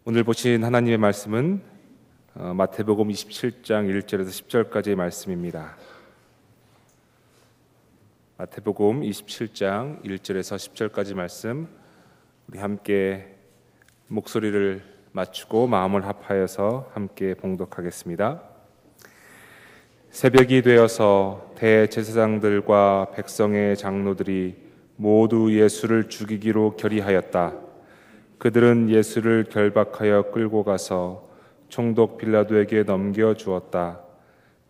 오늘 보신 하나님의 말씀은 마태복음 27장 1절에서 10절까지의 말씀입니다. 마태복음 27장 1절에서 10절까지 말씀, 우리 함께 목소리를 맞추고 마음을 합하여서 함께 봉독하겠습니다. 새벽이 되어서 대제사장들과 백성의 장로들이 모두 예수를 죽이기로 결의하였다. 그들은 예수를 결박하여 끌고 가서 총독 빌라도에게 넘겨주었다.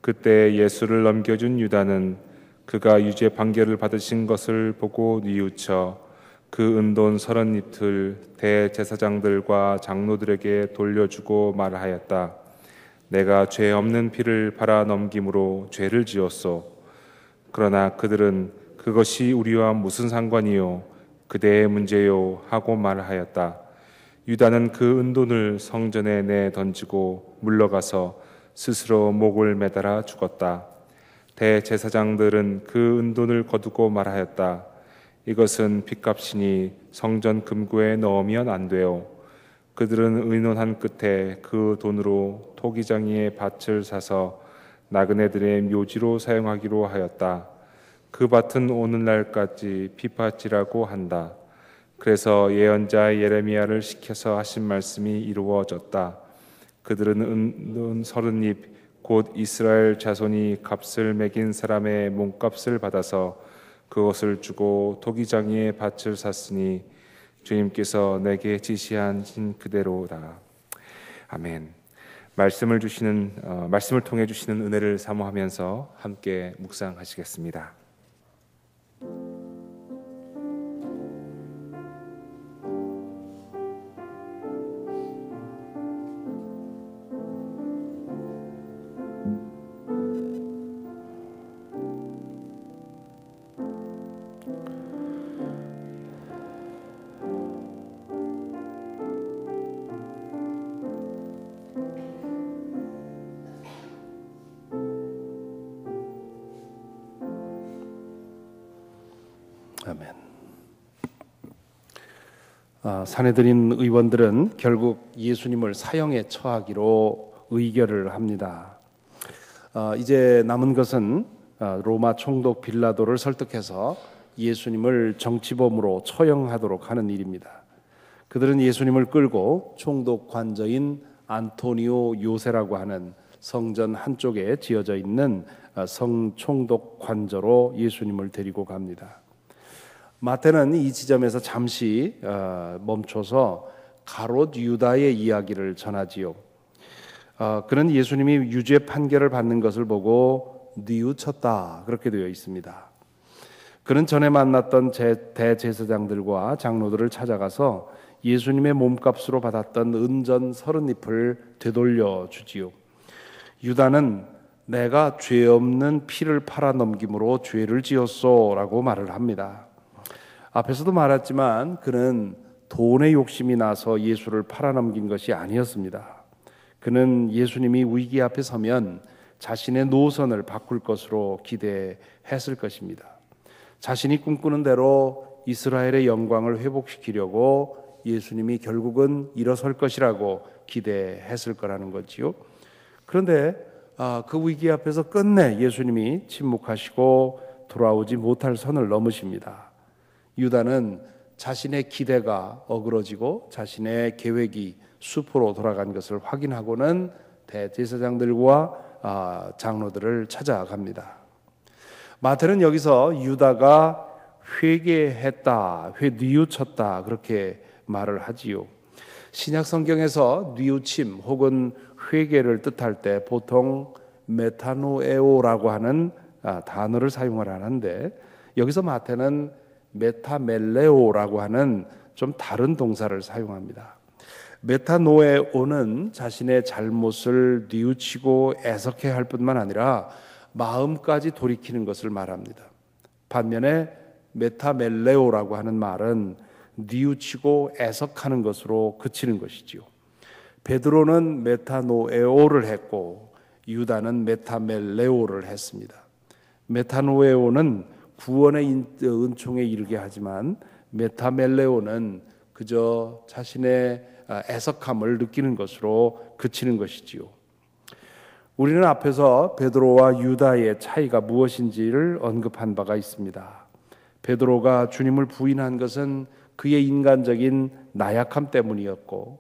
그때 예수를 넘겨준 유다는 그가 유죄 판결을 받으신 것을 보고 뉘우쳐 그 은돈 30잎을 대제사장들과 장로들에게 돌려주고 말하였다. 내가 죄 없는 피를 팔아 넘김으로 죄를 지었소. 그러나 그들은 그것이 우리와 무슨 상관이요? 그대의 문제요 하고 말하였다. 유다는 그 은돈을 성전에 내 던지고 물러가서 스스로 목을 매달아 죽었다. 대제사장들은 그 은돈을 거두고 말하였다. 이것은 핏값이니 성전 금고에 넣으면 안 돼요. 그들은 의논한 끝에 그 돈으로 토기장이의 밭을 사서 나그네들의 묘지로 사용하기로 하였다. 그 밭은 오늘날까지 핏밭이라고 한다. 그래서 예언자 예레미야를 시켜서 하신 말씀이 이루어졌다. 그들은 은돈 30잎 곧 이스라엘 자손이 값을 매긴 사람의 몸값을 받아서 그것을 주고 토기장이의 밭을 샀으니 주님께서 내게 지시하신 그대로다. 아멘. 말씀을 통해 주시는 은혜를 사모하면서 함께 묵상하시겠습니다. 아멘. 사내들인 의원들은 결국 예수님을 사형에 처하기로 의결을 합니다. 이제 남은 것은 로마 총독 빌라도를 설득해서 예수님을 정치범으로 처형하도록 하는 일입니다. 그들은 예수님을 끌고 총독 관저인 안토니오 요새라고 하는 성전 한쪽에 지어져 있는 성총독 관저로 예수님을 데리고 갑니다. 마태는 이 지점에서 잠시 멈춰서 가롯 유다의 이야기를 전하지요. 그는 예수님이 유죄 판결을 받는 것을 보고 뉘우쳤다, 그렇게 되어 있습니다. 그는 전에 만났던 대제사장들과 장로들을 찾아가서 예수님의 몸값으로 받았던 은전 30잎을 되돌려 주지요. 유다는 내가 죄 없는 피를 팔아 넘김으로 죄를 지었소라고 말을 합니다. 앞에서도 말했지만 그는 돈의 욕심이 나서 예수를 팔아넘긴 것이 아니었습니다. 그는 예수님이 위기 앞에 서면 자신의 노선을 바꿀 것으로 기대했을 것입니다. 자신이 꿈꾸는 대로 이스라엘의 영광을 회복시키려고 예수님이 결국은 일어설 것이라고 기대했을 거라는 거지요. 그런데 그 위기 앞에서 끝내 예수님이 침묵하시고 돌아오지 못할 선을 넘으십니다. 유다는 자신의 기대가 어그러지고 자신의 계획이 수포로 돌아간 것을 확인하고는 대제사장들과 장로들을 찾아갑니다. 마태는 여기서 유다가 회개했다, 뉘우쳤다 그렇게 말을 하지요. 신약 성경에서 뉘우침 혹은 회개를 뜻할 때 보통 메타노에오라고 하는 단어를 사용을 하는데 여기서 마태는 메타멜레오라고 하는 좀 다른 동사를 사용합니다. 메타노에오는 자신의 잘못을 뉘우치고 애석해야 할 뿐만 아니라 마음까지 돌이키는 것을 말합니다. 반면에 메타멜레오라고 하는 말은 뉘우치고 애석하는 것으로 그치는 것이지요. 베드로는 메타노에오를 했고 유다는 메타멜레오를 했습니다. 메타노에오는 구원의 은총에 이르게 하지만 메타멜레오는 그저 자신의 애석함을 느끼는 것으로 그치는 것이지요. 우리는 앞에서 베드로와 유다의 차이가 무엇인지를 언급한 바가 있습니다. 베드로가 주님을 부인한 것은 그의 인간적인 나약함 때문이었고,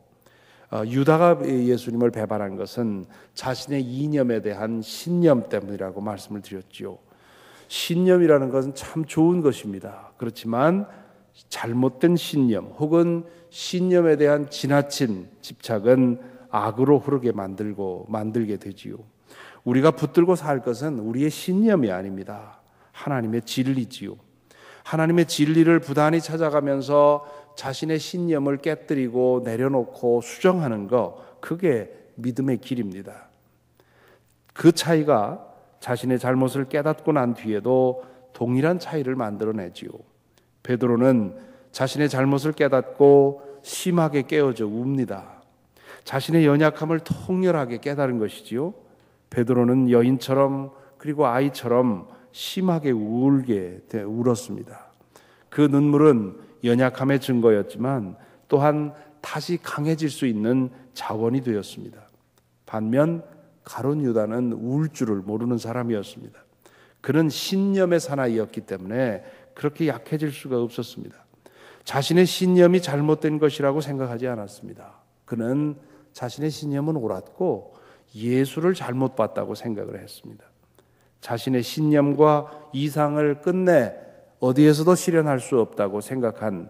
유다가 예수님을 배반한 것은 자신의 이념에 대한 신념 때문이라고 말씀을 드렸지요. 신념이라는 것은 참 좋은 것입니다. 그렇지만 잘못된 신념 혹은 신념에 대한 지나친 집착은 악으로 흐르게 만들게 되지요. 우리가 붙들고 살 것은 우리의 신념이 아닙니다. 하나님의 진리지요. 하나님의 진리를 부단히 찾아가면서 자신의 신념을 깨뜨리고 내려놓고 수정하는 것, 그게 믿음의 길입니다. 그 차이가 자신의 잘못을 깨닫고 난 뒤에도 동일한 차이를 만들어내지요. 베드로는 자신의 잘못을 깨닫고 심하게 깨어져 웁니다. 자신의 연약함을 통렬하게 깨달은 것이지요. 베드로는 여인처럼 그리고 아이처럼 심하게 울었습니다. 그 눈물은 연약함의 증거였지만 또한 다시 강해질 수 있는 자원이 되었습니다. 반면 가룟 유다는 울 줄을 모르는 사람이었습니다. 그는 신념의 사나이였기 때문에 그렇게 약해질 수가 없었습니다. 자신의 신념이 잘못된 것이라고 생각하지 않았습니다. 그는 자신의 신념은 옳았고 예수를 잘못 봤다고 생각을 했습니다. 자신의 신념과 이상을 끝내 어디에서도 실현할 수 없다고 생각한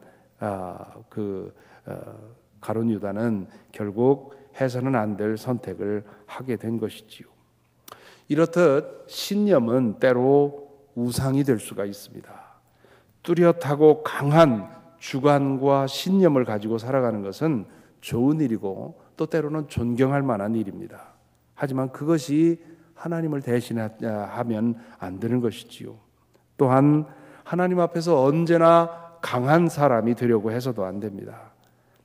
가룟 유다는 결국 해서는 안 될 선택을 하게 된 것이지요. 이렇듯 신념은 때로 우상이 될 수가 있습니다. 뚜렷하고 강한 주관과 신념을 가지고 살아가는 것은 좋은 일이고 또 때로는 존경할 만한 일입니다. 하지만 그것이 하나님을 대신하면 안 되는 것이지요. 또한 하나님 앞에서 언제나 강한 사람이 되려고 해서도 안 됩니다.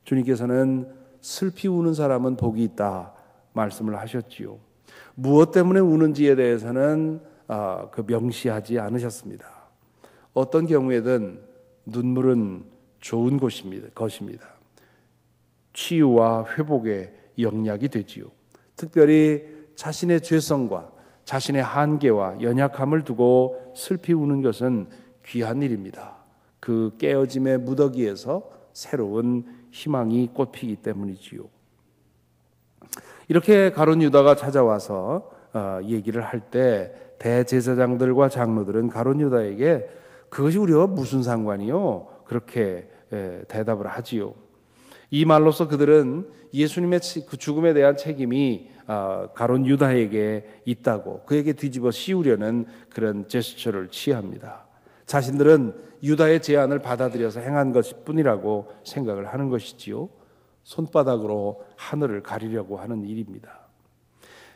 주님께서는 슬피 우는 사람은 복이 있다 말씀을 하셨지요. 무엇 때문에 우는지에 대해서는 명시하지 않으셨습니다. 어떤 경우에든 눈물은 좋은 것입니다. 치유와 회복의 영약이 되지요. 특별히 자신의 죄성과 자신의 한계와 연약함을 두고 슬피 우는 것은 귀한 일입니다. 그 깨어짐의 무더기에서 새로운 희망이 꽃피기 때문이지요. 이렇게 가룟 유다가 찾아와서 얘기를 할 때 대제사장들과 장로들은 가룟 유다에게 그것이 우리와 무슨 상관이요? 그렇게 대답을 하지요. 이 말로서 그들은 예수님의 그 죽음에 대한 책임이 가룟 유다에게 있다고 그에게 뒤집어 씌우려는 그런 제스처를 취합니다. 자신들은 유다의 제안을 받아들여서 행한 것뿐이라고 생각을 하는 것이지요. 손바닥으로 하늘을 가리려고 하는 일입니다.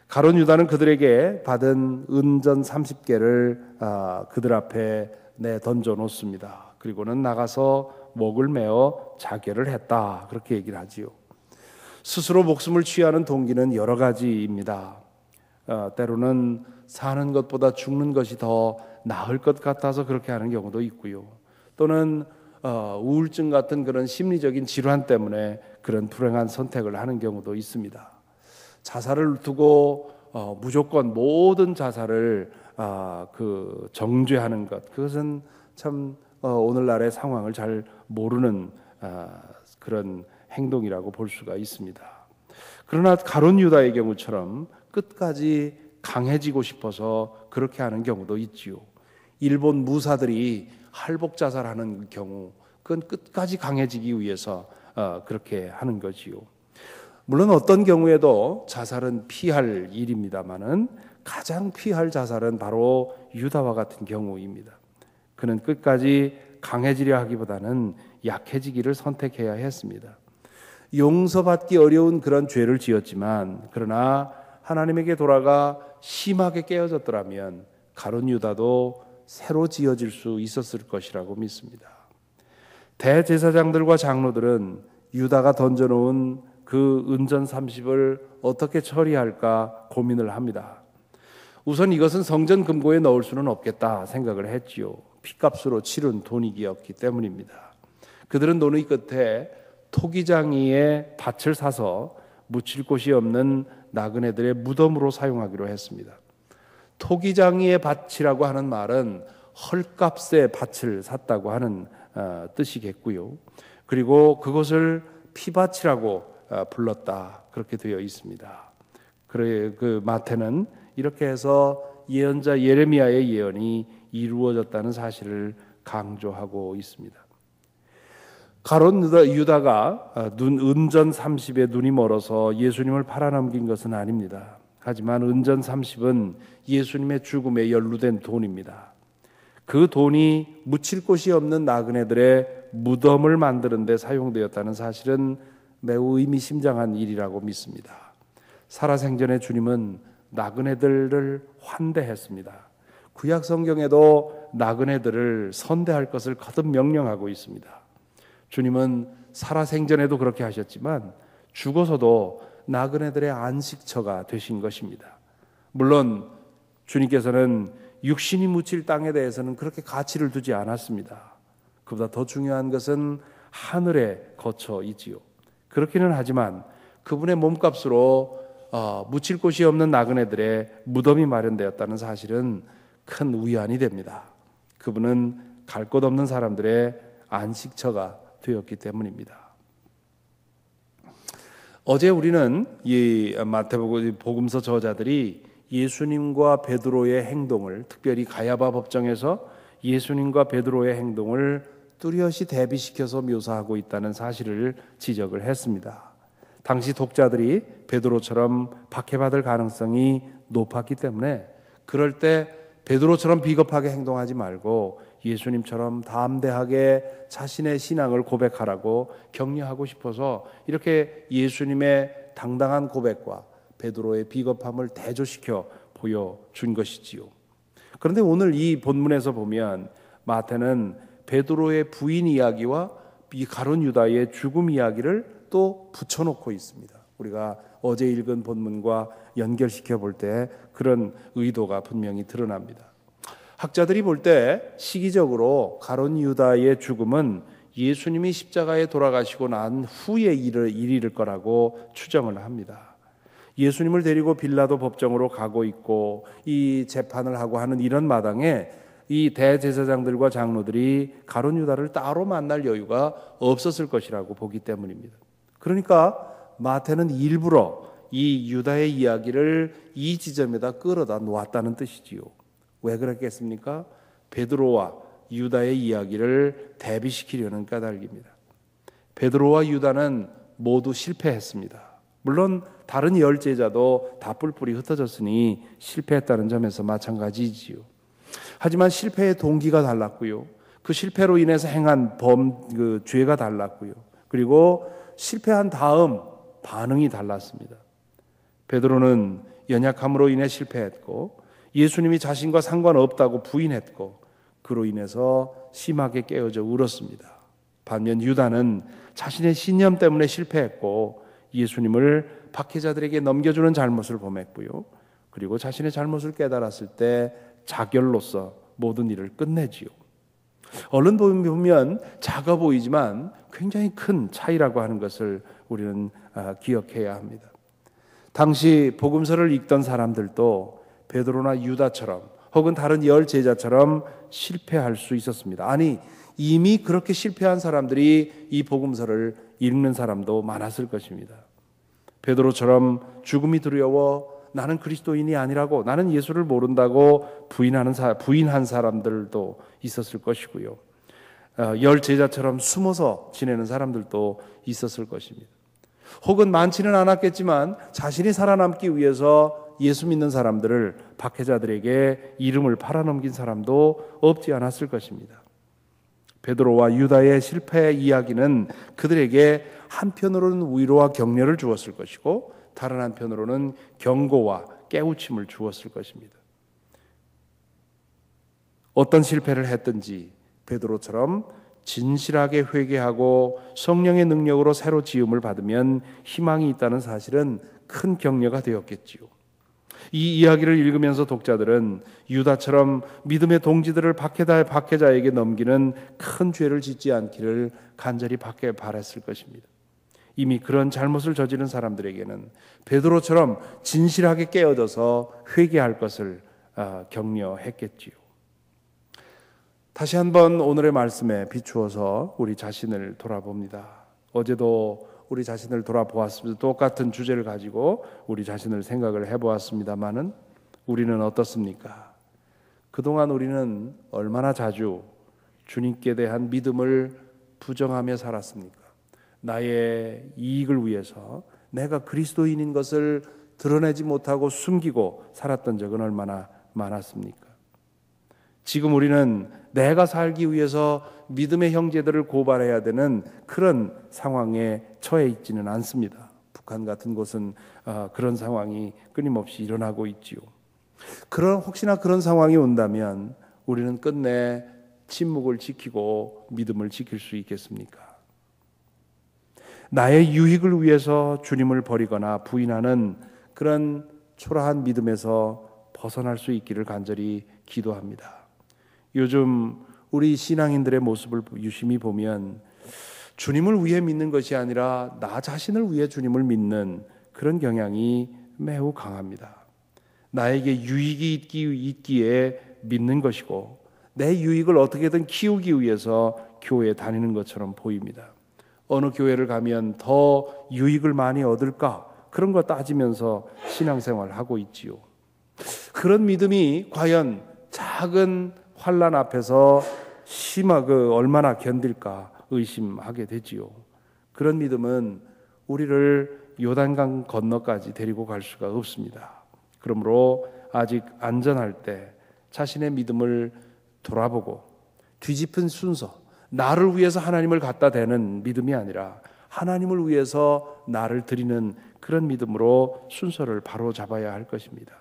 가룟 유다는 그들에게 받은 은전 30개를 그들 앞에 던져 놓습니다. 그리고는 나가서 목을 메어 자결을 했다. 그렇게 얘기를 하지요. 스스로 목숨을 취하는 동기는 여러 가지입니다. 때로는 사는 것보다 죽는 것이 더 나을 것 같아서 그렇게 하는 경우도 있고요. 또는 우울증 같은 그런 심리적인 질환 때문에 그런 불행한 선택을 하는 경우도 있습니다. 자살을 두고 무조건 모든 자살을 정죄하는 것, 그것은 참 오늘날의 상황을 잘 모르는 그런 행동이라고 볼 수가 있습니다. 그러나 가룟 유다의 경우처럼 끝까지 강해지고 싶어서 그렇게 하는 경우도 있지요. 일본 무사들이 할복 자살하는 경우, 그건 끝까지 강해지기 위해서 그렇게 하는 거지요. 물론 어떤 경우에도 자살은 피할 일입니다만은 가장 피할 자살은 바로 유다와 같은 경우입니다. 그는 끝까지 강해지려 하기보다는 약해지기를 선택해야 했습니다. 용서받기 어려운 그런 죄를 지었지만 그러나 하나님에게 돌아가 심하게 깨어졌더라면 가룟 유다도 새로 지어질 수 있었을 것이라고 믿습니다. 대제사장들과 장로들은 유다가 던져놓은 그 은전 30을 어떻게 처리할까 고민을 합니다. 우선 이것은 성전 금고에 넣을 수는 없겠다 생각을 했지요. 핏값으로 치른 돈이었기 때문입니다. 그들은 논의 끝에 토기장이의 밭을 사서 묻힐 곳이 없는 나그네들의 무덤으로 사용하기로 했습니다. 토기장이의 밭이라고 하는 말은 헐값의 밭을 샀다고 하는 뜻이겠고요. 그리고 그것을 피밭이라고 불렀다, 그렇게 되어 있습니다. 그 마태는 이렇게 해서 예언자 예레미야의 예언이 이루어졌다는 사실을 강조하고 있습니다. 가롯 유다가 은전 30에 눈이 멀어서 예수님을 팔아넘긴 것은 아닙니다. 하지만 은전 30은 예수님의 죽음에 연루된 돈입니다. 그 돈이 묻힐 곳이 없는 나그네들의 무덤을 만드는 데 사용되었다는 사실은 매우 의미심장한 일이라고 믿습니다. 살아생전에 주님은 나그네들을 환대했습니다. 구약 성경에도 나그네들을 선대할 것을 거듭 명령하고 있습니다. 주님은 살아생전에도 그렇게 하셨지만 죽어서도 나그네들의 안식처가 되신 것입니다. 물론 주님께서는 육신이 묻힐 땅에 대해서는 그렇게 가치를 두지 않았습니다. 그보다 더 중요한 것은 하늘에 거쳐 있지요. 그렇기는 하지만 그분의 몸값으로 묻힐 곳이 없는 나그네들의 무덤이 마련되었다는 사실은 큰 위안이 됩니다. 그분은 갈 곳 없는 사람들의 안식처가 되었기 때문입니다. 어제 우리는 이 마태복음 복음서 저자들이 예수님과 베드로의 행동을, 특별히 가야바 법정에서 예수님과 베드로의 행동을 뚜렷이 대비시켜서 묘사하고 있다는 사실을 지적을 했습니다. 당시 독자들이 베드로처럼 박해받을 가능성이 높았기 때문에 그럴 때 베드로처럼 비겁하게 행동하지 말고 예수님처럼 담대하게 자신의 신앙을 고백하라고 격려하고 싶어서 이렇게 예수님의 당당한 고백과 베드로의 비겁함을 대조시켜 보여준 것이지요. 그런데 오늘 이 본문에서 보면 마태는 베드로의 부인 이야기와 이 가룟 유다의 죽음 이야기를 또 붙여놓고 있습니다. 우리가 어제 읽은 본문과 연결시켜 볼 때 그런 의도가 분명히 드러납니다. 학자들이 볼 때 시기적으로 가룟 유다의 죽음은 예수님이 십자가에 돌아가시고 난 후의 일일 거라고 추정을 합니다. 예수님을 데리고 빌라도 법정으로 가고 있고 이 재판을 하고 하는 이런 마당에 이 대제사장들과 장로들이 가룟 유다를 따로 만날 여유가 없었을 것이라고 보기 때문입니다. 그러니까 마태는 일부러 이 유다의 이야기를 이 지점에다 끌어다 놓았다는 뜻이지요. 왜 그랬겠습니까? 베드로와 유다의 이야기를 대비시키려는 까닭입니다. 베드로와 유다는 모두 실패했습니다. 물론 다른 열 제자도 다 뿔뿔이 흩어졌으니 실패했다는 점에서 마찬가지지요. 하지만 실패의 동기가 달랐고요. 그 실패로 인해서 행한 죄가 달랐고요. 그리고 실패한 다음 반응이 달랐습니다. 베드로는 연약함으로 인해 실패했고 예수님이 자신과 상관없다고 부인했고 그로 인해서 심하게 깨어져 울었습니다. 반면 유다는 자신의 신념 때문에 실패했고 예수님을 박해자들에게 넘겨주는 잘못을 범했고요. 그리고 자신의 잘못을 깨달았을 때 자결로서 모든 일을 끝내지요. 얼른 보면 작아 보이지만 굉장히 큰 차이라고 하는 것을 우리는 기억해야 합니다. 당시 복음서를 읽던 사람들도 베드로나 유다처럼 혹은 다른 열 제자처럼 실패할 수 있었습니다. 아니 이미 그렇게 실패한 사람들이 이 복음서를 읽는 사람도 많았을 것입니다. 베드로처럼 죽음이 두려워 나는 그리스도인이 아니라고, 나는 예수를 모른다고 부인한 사람들도 있었을 것이고요. 열 제자처럼 숨어서 지내는 사람들도 있었을 것입니다. 혹은 많지는 않았겠지만 자신이 살아남기 위해서 예수 믿는 사람들을 박해자들에게 이름을 팔아넘긴 사람도 없지 않았을 것입니다. 베드로와 유다의 실패 이야기는 그들에게 한편으로는 위로와 격려를 주었을 것이고 다른 한편으로는 경고와 깨우침을 주었을 것입니다. 어떤 실패를 했든지 베드로처럼 진실하게 회개하고 성령의 능력으로 새로 지음을 받으면 희망이 있다는 사실은 큰 격려가 되었겠지요. 이 이야기를 읽으면서 독자들은 유다처럼 믿음의 동지들을 박해자에게 넘기는 큰 죄를 짓지 않기를 간절히 바랬을 것입니다. 이미 그런 잘못을 저지른 사람들에게는 베드로처럼 진실하게 깨어져서 회개할 것을 격려했겠지요. 다시 한번 오늘의 말씀에 비추어서 우리 자신을 돌아봅니다. 어제도 우리 자신을 돌아보았습니다. 똑같은 주제를 가지고 우리 자신을 생각을 해보았습니다마는 우리는 어떻습니까? 그동안 우리는 얼마나 자주 주님께 대한 믿음을 부정하며 살았습니까? 나의 이익을 위해서 내가 그리스도인인 것을 드러내지 못하고 숨기고 살았던 적은 얼마나 많았습니까? 지금 우리는 내가 살기 위해서 믿음의 형제들을 고발해야 되는 그런 상황에 처해 있지는 않습니다. 북한 같은 곳은 그런 상황이 끊임없이 일어나고 있지요. 혹시나 그런 상황이 온다면 우리는 끝내 침묵을 지키고 믿음을 지킬 수 있겠습니까? 나의 유익을 위해서 주님을 버리거나 부인하는 그런 초라한 믿음에서 벗어날 수 있기를 간절히 기도합니다. 요즘 우리 신앙인들의 모습을 유심히 보면 주님을 위해 믿는 것이 아니라 나 자신을 위해 주님을 믿는 그런 경향이 매우 강합니다. 나에게 유익이 있기에 믿는 것이고 내 유익을 어떻게든 키우기 위해서 교회에 다니는 것처럼 보입니다. 어느 교회를 가면 더 유익을 많이 얻을까? 그런 거 따지면서 신앙생활을 하고 있지요. 그런 믿음이 과연 작은 환난 앞에서 얼마나 견딜까 의심하게 되지요. 그런 믿음은 우리를 요단강 건너까지 데리고 갈 수가 없습니다. 그러므로 아직 안전할 때 자신의 믿음을 돌아보고 뒤집은 순서, 나를 위해서 하나님을 갖다 대는 믿음이 아니라 하나님을 위해서 나를 드리는 그런 믿음으로 순서를 바로 잡아야 할 것입니다.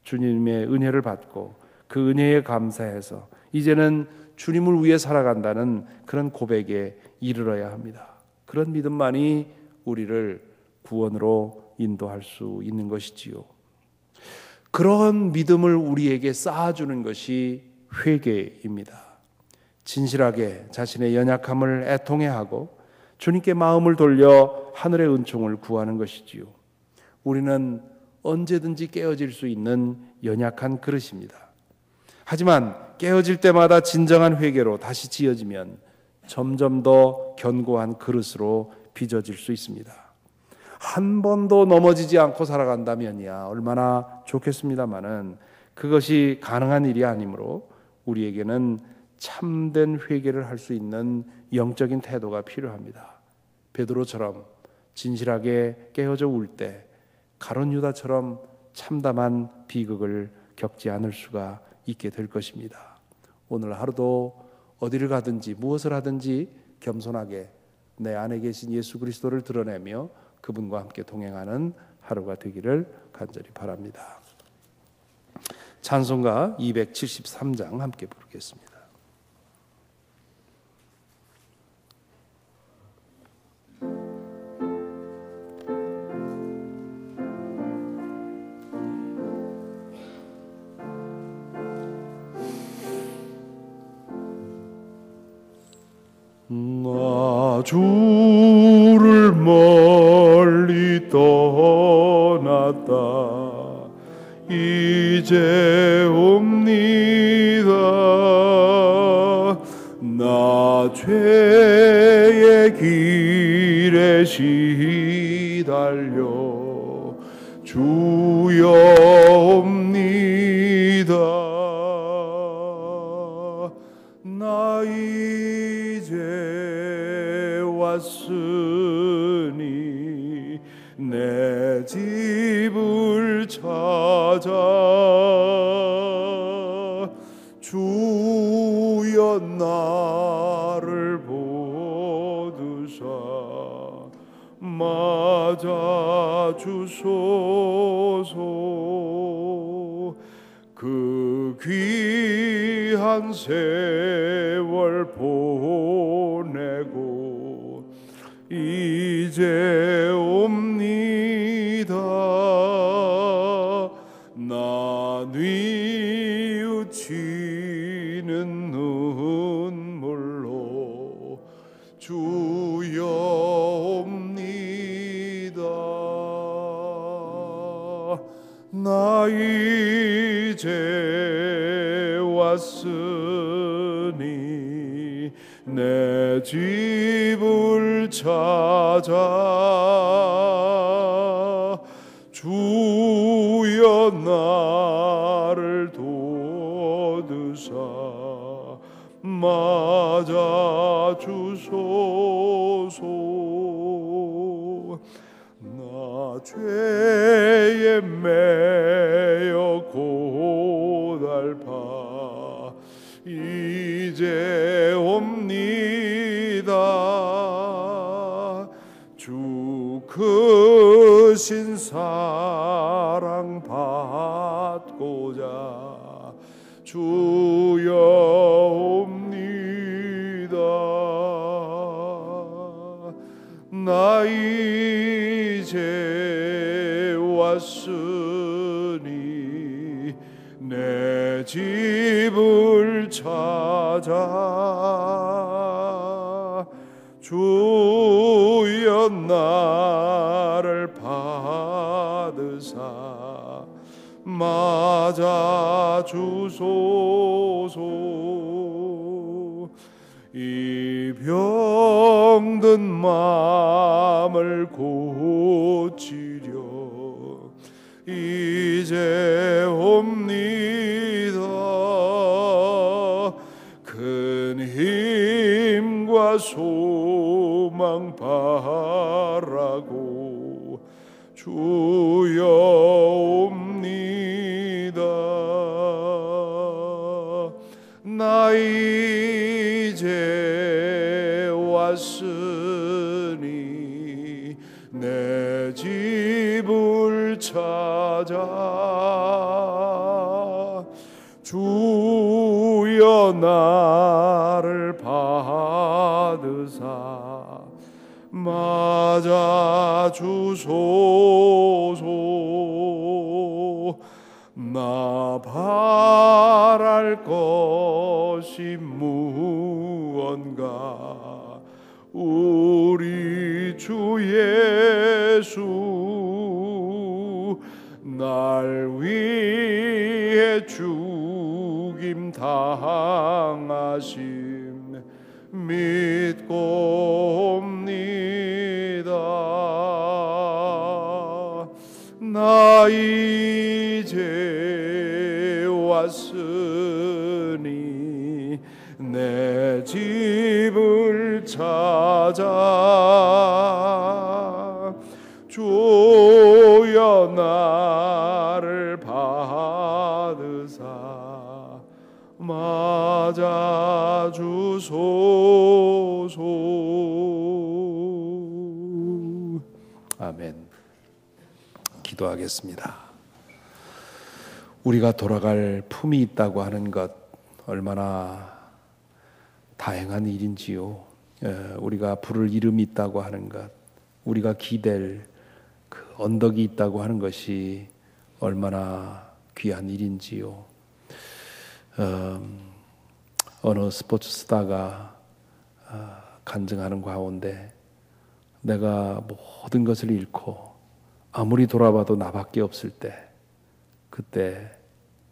주님의 은혜를 받고 그 은혜에 감사해서 이제는 주님을 위해 살아간다는 그런 고백에 이르러야 합니다. 그런 믿음만이 우리를 구원으로 인도할 수 있는 것이지요. 그런 믿음을 우리에게 쌓아주는 것이 회개입니다. 진실하게 자신의 연약함을 애통해하고 주님께 마음을 돌려 하늘의 은총을 구하는 것이지요. 우리는 언제든지 깨어질 수 있는 연약한 그릇입니다. 하지만 깨어질 때마다 진정한 회개로 다시 지어지면 점점 더 견고한 그릇으로 빚어질 수 있습니다. 한 번도 넘어지지 않고 살아간다면야 얼마나 좋겠습니다마는 그것이 가능한 일이 아니므로 우리에게는 참된 회개를 할 수 있는 영적인 태도가 필요합니다. 베드로처럼 진실하게 깨어져 울 때 가룟 유다처럼 참담한 비극을 겪지 않을 수가 있게 될 것입니다. 오늘 하루도 어디를 가든지 무엇을 하든지 겸손하게 내 안에 계신 예수 그리스도를 드러내며 그분과 함께 동행하는 하루가 되기를 간절히 바랍니다. 찬송가 273장 함께 부르겠습니다. 나 주를 멀리 떠났다 이제 옵니다. 나 죄의 길에 시달려 주여 옵니다. 나 이제 왔으니 내 집을 찾아 주여 나를 보두사 맞아 주소서. 그 귀한 세월 보내고 이제 옵니다. 나 뉘우치는 눈물로 주여 옵니다. 나 이제 왔으니 내 집을 찾아 주여 나를 도우사 맞아 주소서. 나 죄에 매여 고달파 이제 옵니다. 주 크신 사랑 받고자 주여 옵니다. 나 이제 왔으니 내 집을 찾아 주여 나를 받으사 맞아 주소서. 이 병든 마음을 고치려 이제 옵니다. 큰 힘과 소망 바라고 주여 옵니다. 나 이제 왔으니 내 집을 찾아 주여 나를 받으사 맞아 주소서. 나 바랄 것이 무언가 우리 주 예수 날 위해 죽임 당하심 믿고 옵니다. 나 이제 왔으니 내 집을 찾아 주여 나를 받으사 맞아 주소서. 아멘. 기도하겠습니다. 우리가 돌아갈 품이 있다고 하는 것 얼마나 다행한 일인지요. 우리가 부를 이름이 있다고 하는 것, 우리가 기댈 그 언덕이 있다고 하는 것이 얼마나 귀한 일인지요. 어느 스포츠 스타가 간증하는 가운데 내가 모든 것을 잃고 아무리 돌아봐도 나밖에 없을 때, 그때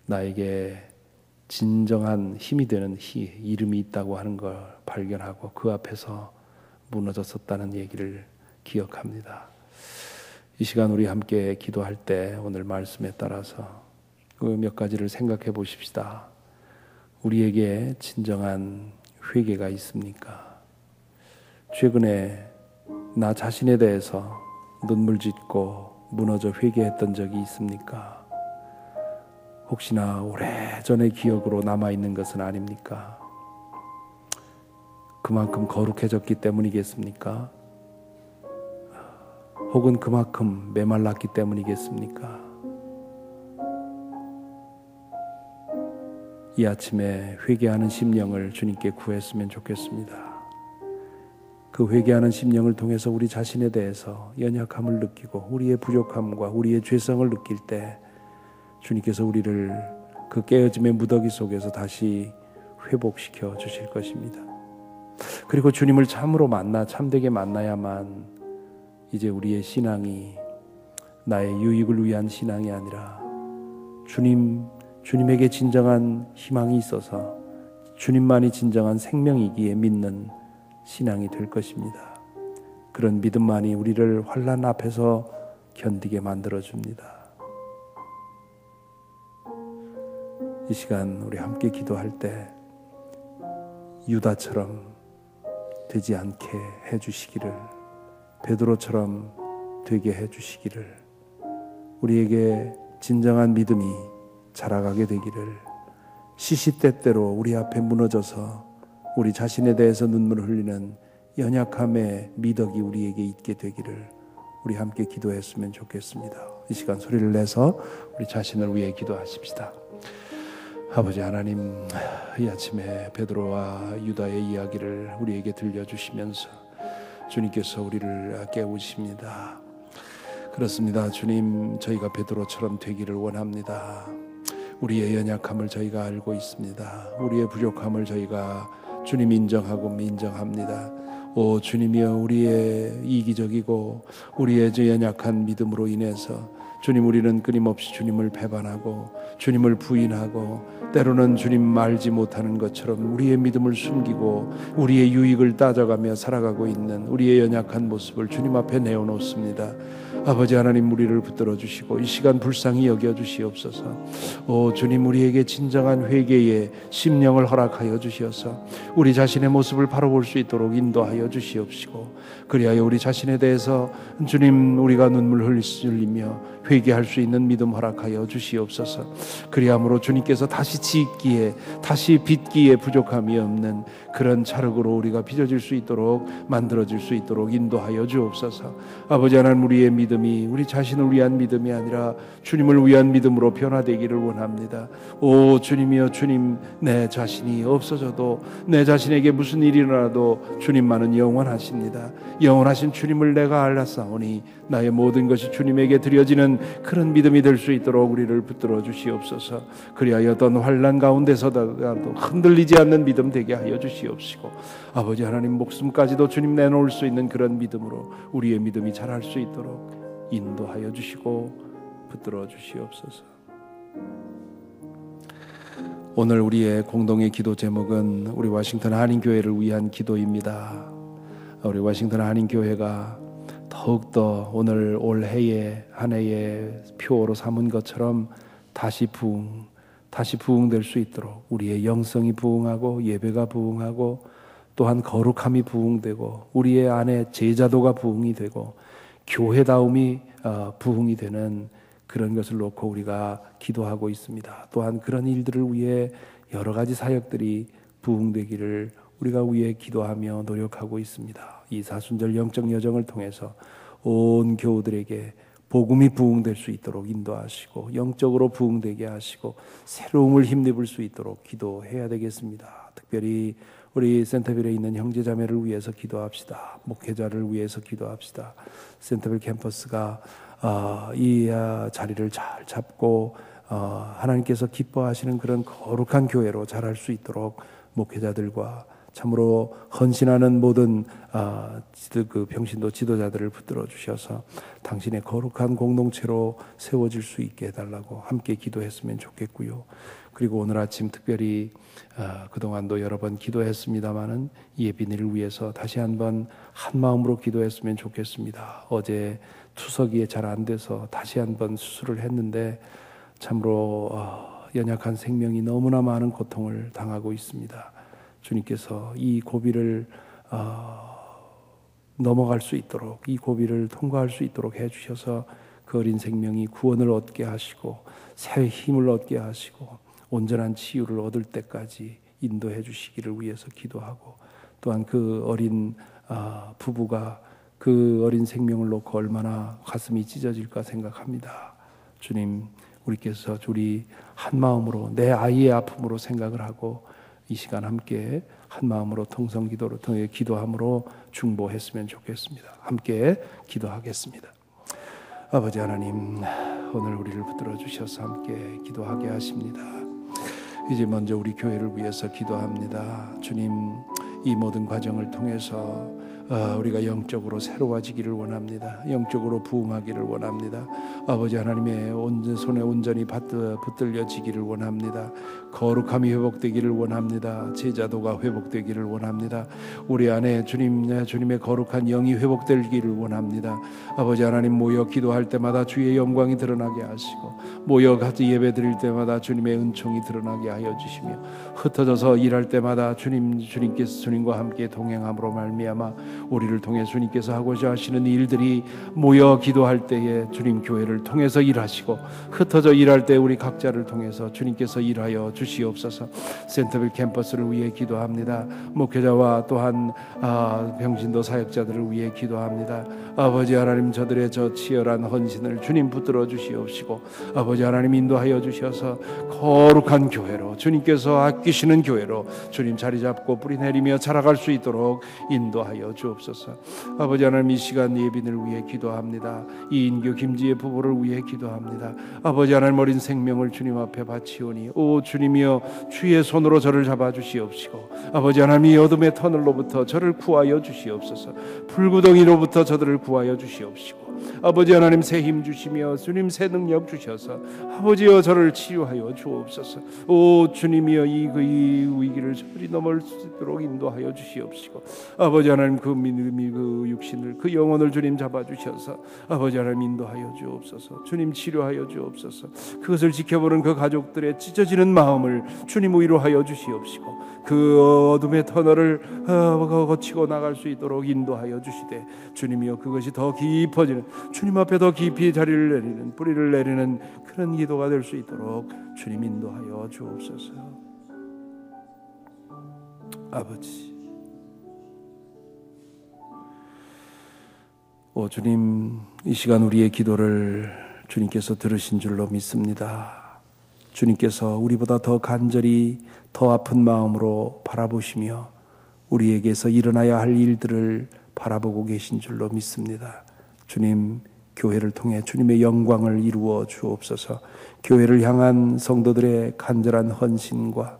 나에게 진정한 힘이 되는 이름이 있다고 하는 걸 발견하고 그 앞에서 무너졌었다는 얘기를 기억합니다. 이 시간 우리 함께 기도할 때 오늘 말씀에 따라서 그 몇 가지를 생각해 보십시다. 우리에게 진정한 회개가 있습니까? 최근에 나 자신에 대해서 눈물 짓고 무너져 회개했던 적이 있습니까? 혹시나 오래전의 기억으로 남아있는 것은 아닙니까? 그만큼 거룩해졌기 때문이겠습니까? 혹은 그만큼 메말랐기 때문이겠습니까? 이 아침에 회개하는 심령을 주님께 구했으면 좋겠습니다. 그 회개하는 심령을 통해서 우리 자신에 대해서 연약함을 느끼고 우리의 부족함과 우리의 죄성을 느낄 때 주님께서 우리를 그 깨어짐의 무더기 속에서 다시 회복시켜 주실 것입니다. 그리고 주님을 참으로 만나 참되게 만나야만 이제 우리의 신앙이 나의 유익을 위한 신앙이 아니라 주님에게 진정한 희망이 있어서 주님만이 진정한 생명이기에 믿는 신앙이 될 것입니다. 그런 믿음만이 우리를 환난 앞에서 견디게 만들어줍니다. 이 시간 우리 함께 기도할 때 유다처럼 되지 않게 해주시기를, 베드로처럼 되게 해주시기를, 우리에게 진정한 믿음이 자라가게 되기를, 시시때때로 우리 앞에 무너져서 우리 자신에 대해서 눈물을 흘리는 연약함의 미덕이 우리에게 있게 되기를 우리 함께 기도했으면 좋겠습니다. 이 시간 소리를 내서 우리 자신을 위해 기도하십시다. 아버지 하나님, 이 아침에 베드로와 유다의 이야기를 우리에게 들려주시면서 주님께서 우리를 깨우십니다. 그렇습니다. 주님, 저희가 베드로처럼 되기를 원합니다. 우리의 연약함을 저희가 알고 있습니다. 우리의 부족함을 저희가 주님 인정하고 인정합니다. 오 주님이여, 우리의 이기적이고 우리의 저 연약한 믿음으로 인해서 주님, 우리는 끊임없이 주님을 배반하고 주님을 부인하고 때로는 주님 알지 못하는 것처럼 우리의 믿음을 숨기고 우리의 유익을 따져가며 살아가고 있는 우리의 연약한 모습을 주님 앞에 내어놓습니다. 아버지 하나님, 우리를 붙들어 주시고 이 시간 불쌍히 여겨 주시옵소서. 오 주님, 우리에게 진정한 회개의 심령을 허락하여 주시어서 우리 자신의 모습을 바로 볼 수 있도록 인도하여 주시옵시고, 그리하여 우리 자신에 대해서 주님, 우리가 눈물 흘리며 회개할 수 있는 믿음 허락하여 주시옵소서. 그리함으로 주님께서 다시 짓기에, 다시 빚기에 부족함이 없는 그런 찰흙으로 우리가 빚어질 수 있도록, 만들어질 수 있도록 인도하여 주옵소서. 아버지 하나님, 우리의 믿음이 우리 자신을 위한 믿음이 아니라 주님을 위한 믿음으로 변화되기를 원합니다. 오 주님이여, 주님, 내 자신이 없어져도, 내 자신에게 무슨 일이 일어나도 주님만은 영원하십니다. 영원하신 주님을 내가 알았사오니 나의 모든 것이 주님에게 드려지는 그런 믿음이 될 수 있도록 우리를 붙들어 주시옵소서. 그리하여 어떤 환난 가운데서도 흔들리지 않는 믿음 되게 하여 주시옵시고, 아버지 하나님, 목숨까지도 주님 내놓을 수 있는 그런 믿음으로 우리의 믿음이 자랄 수 있도록 인도하여 주시고 붙들어 주시옵소서. 오늘 우리의 공동의 기도 제목은 우리 워싱턴 한인교회를 위한 기도입니다. 우리 워싱턴 한인교회가 더욱더 오늘 올해의 한 해의 표어로 삼은 것처럼 다시 부흥될 수 있도록 우리의 영성이 부흥하고 예배가 부흥하고 또한 거룩함이 부흥되고 우리의 안에 제자도가 부흥이 되고 교회다움이 부흥이 되는 그런 것을 놓고 우리가 기도하고 있습니다. 또한 그런 일들을 위해 여러 가지 사역들이 부흥되기를 우리가 위해 기도하며 노력하고 있습니다. 이 사순절 영적 여정을 통해서 온 교우들에게 복음이 부흥될 수 있도록 인도하시고 영적으로 부흥되게 하시고 새로움을 힘입을 수 있도록 기도해야 되겠습니다. 특별히 우리 센터빌에 있는 형제자매를 위해서 기도합시다. 목회자를 위해서 기도합시다. 센터빌 캠퍼스가 이 자리를 잘 잡고 하나님께서 기뻐하시는 그런 거룩한 교회로 자랄 수 있도록 목회자들과 참으로 헌신하는 모든 그 평신도 지도자들을 붙들어 주셔서 당신의 거룩한 공동체로 세워질 수 있게 해달라고 함께 기도했으면 좋겠고요. 그리고 오늘 아침 특별히 그동안도 여러 번 기도했습니다마는 예빈이를 위해서 다시 한번 한 마음으로 기도했으면 좋겠습니다. 어제 투석이 잘 안 돼서 다시 한번 수술을 했는데 참으로 연약한 생명이 너무나 많은 고통을 당하고 있습니다. 주님께서 이 고비를 넘어갈 수 있도록, 이 고비를 통과할 수 있도록 해주셔서 그 어린 생명이 구원을 얻게 하시고 새 힘을 얻게 하시고 온전한 치유를 얻을 때까지 인도해 주시기를 위해서 기도하고, 또한 그 어린 부부가 그 어린 생명을 놓고 얼마나 가슴이 찢어질까 생각합니다. 주님, 우리께서 우리 한 마음으로 내 아이의 아픔으로 생각을 하고 이 시간 함께 한 마음으로 통성 기도를 통해 기도함으로 중보했으면 좋겠습니다. 함께 기도하겠습니다. 아버지 하나님, 오늘 우리를 붙들어 주셔서 함께 기도하게 하십니다. 이제 먼저 우리 교회를 위해서 기도합니다. 주님, 이 모든 과정을 통해서 우리가 영적으로 새로워지기를 원합니다. 영적으로 부흥하기를 원합니다. 아버지 하나님의 손에 온전히 붙들려지기를 원합니다. 거룩함이 회복되기를 원합니다. 제자도가 회복되기를 원합니다. 우리 안에 주님의 거룩한 영이 회복되기를 원합니다. 아버지 하나님, 모여 기도할 때마다 주의 영광이 드러나게 하시고, 모여 같이 예배 드릴 때마다 주님의 은총이 드러나게 하여 주시며, 흩어져서 일할 때마다 주님께서 주님과 함께 동행함으로 말미암아 우리를 통해 주님께서 하고자 하시는 일들이 모여 기도할 때에 주님 교회를 통해서 일하시고, 흩어져 일할 때 우리 각자를 통해서 주님께서 일하여 주시옵소서. 센터빌 캠퍼스를 위해 기도합니다. 목회자와 또한 병신도 사역자들을 위해 기도합니다. 아버지 하나님, 저들의 저 치열한 헌신을 주님 붙들어 주시옵시고, 아버지 하나님 인도하여 주셔서 거룩한 교회로, 주님께서 아끼시는 교회로 주님 자리 잡고 뿌리 내리며 자라갈 수 있도록 인도하여 주옵소서. 아버지 하나님, 이 시간 예빈을 위해 기도합니다. 이인규 김지혜 부부를 위해 기도합니다. 아버지 하나님, 어린 생명을 주님 앞에 바치오니 오 주님이여, 주의 손으로 저를 잡아 주시옵시고, 아버지 하나님, 이 어둠의 터널로부터 저를 구하여 주시옵소서. 불구덩이로부터 저들을 구하여 주시옵시고, 아버지 하나님, 새 힘 주시며 주님 새 능력 주셔서 아버지여 저를 치유하여 주옵소서. 오 주님이여, 이 위기를 저리 넘을 수 있도록 인도하여 주시옵시고, 아버지 하나님, 그 믿음이 그 육신을, 그 영혼을 주님 잡아 주셔서 아버지 하나님 인도하여 주옵소서. 주님 치료하여 주옵소서. 그것을 지켜보는 그 가족들의 찢어지는 마음을 주님 위로하여 주시옵시고, 그 어둠의 터널을 거치고 나갈 수 있도록 인도하여 주시되, 주님이여 그것이 더 깊어지는, 주님 앞에 더 깊이 자리를 내리는, 뿌리를 내리는 그런 기도가 될 수 있도록 주님 인도하여 주옵소서. 아버지, 오 주님, 이 시간 우리의 기도를 주님께서 들으신 줄로 믿습니다. 주님께서 우리보다 더 간절히 더 아픈 마음으로 바라보시며 우리에게서 일어나야 할 일들을 바라보고 계신 줄로 믿습니다. 주님, 교회를 통해 주님의 영광을 이루어 주옵소서. 교회를 향한 성도들의 간절한 헌신과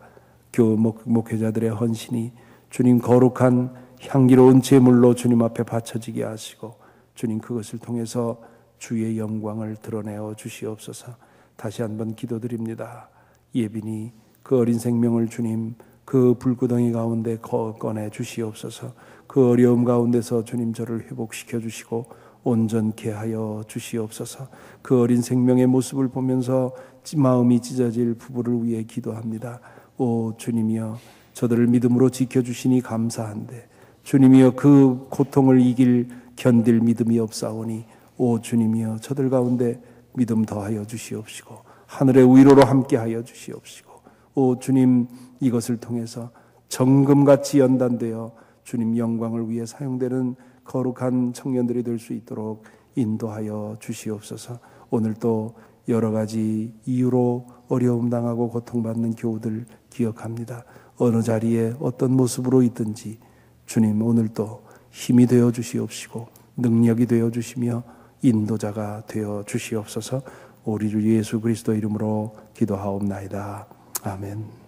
목회자들의 헌신이 주님 거룩한 향기로운 제물로 주님 앞에 바쳐지게 하시고, 주님 그것을 통해서 주의 영광을 드러내어 주시옵소서. 다시 한번 기도드립니다. 예빈이 그 어린 생명을 주님 그 불구덩이 가운데 꺼내 주시옵소서. 그 어려움 가운데서 주님 저를 회복시켜 주시고 온전케 하여 주시옵소서. 그 어린 생명의 모습을 보면서 마음이 찢어질 부부를 위해 기도합니다. 오 주님이여, 저들을 믿음으로 지켜주시니 감사한데 주님이여 그 고통을 견딜 믿음이 없사오니 오 주님이여 저들 가운데 믿음 더하여 주시옵시고 하늘의 위로로 함께하여 주시옵시고, 오 주님 이것을 통해서 정금같이 연단되어 주님 영광을 위해 사용되는 거룩한 청년들이 될 수 있도록 인도하여 주시옵소서. 오늘도 여러 가지 이유로 어려움 당하고 고통받는 교우들 기억합니다. 어느 자리에 어떤 모습으로 있든지 주님 오늘도 힘이 되어 주시옵시고 능력이 되어 주시며 인도자가 되어 주시옵소서. 우리를 예수 그리스도 이름으로 기도하옵나이다. 아멘.